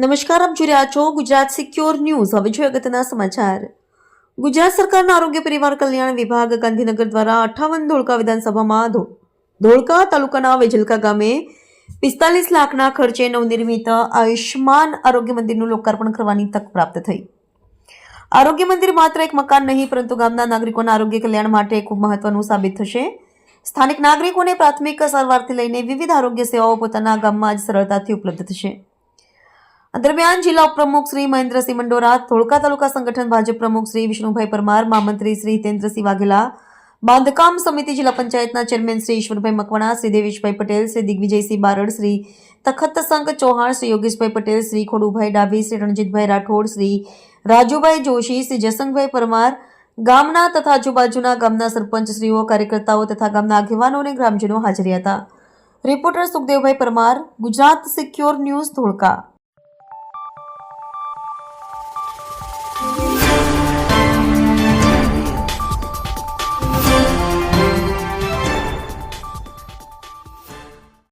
નમસ્કાર, આપ જોઈ રહ્યા છો ગુજરાત સિક્યોર ન્યૂઝ। હવે જોઈએ અગત્યના સમાચાર। ગુજરાત સરકારના આરોગ્ય પરિવાર કલ્યાણ વિભાગ ગાંધીનગર દ્વારા 58 ધોળકા વિધાનસભામાં ધોળકા તાલુકાના વેજલકા ગામે 45 લાખના ખર્ચે નવનિર્મિત આયુષ્માન આરોગ્ય મંદિરનું લોકાર્પણ કરવાની તક પ્રાપ્ત થઈ। આરોગ્ય મંદિર માત્ર એક મકાન નહીં, પરંતુ ગામના નાગરિકોના આરોગ્ય કલ્યાણ માટે ખૂબ મહત્વનું સાબિત થશે। સ્થાનિક નાગરિકોને પ્રાથમિક સારવારથી લઈને વિવિધ આરોગ્ય સેવાઓ પોતાના ગામમાં જ સરળતાથી ઉપલબ્ધ થશે। દરમિયાન જિલ્લા ઉપપ્રમુખ શ્રી મહેન્દ્રસિંહ મંડોરા, ધોળકા તાલુકા સંગઠન ભાજપ પ્રમુખ શ્રી વિષ્ણુભાઈ પરમાર, મહામંત્રી શ્રી હિતેન્દ્રસિંહ વાઘેલા, બાંધકામ સમિતિ જિલ્લા પંચાયતના ચેરમેન શ્રી ઈશ્વરભાઈ મકવાણા, શ્રી દેવેશભાઈ પટેલ, શ્રી દિગ્વિજયસિંહ બારડ, શ્રી તખતસંગ ચૌહાણ, શ્રી યોગેશભાઈ પટેલ, શ્રી ખોડુભાઈ ડાભી, શ્રી રણજીતભાઈ રાઠોડ, શ્રી રાજુભાઈ જોશી, શ્રી જસંગભાઈ પરમાર, ગામના તથા આજુબાજુના ગામના સરપંચશ્રીઓ, કાર્યકર્તાઓ તથા ગામના આગેવાનો અને ગ્રામજનો હાજર હતા। Reporter Sukhdevbhai Parmar, Gujarat secure news, Dholka.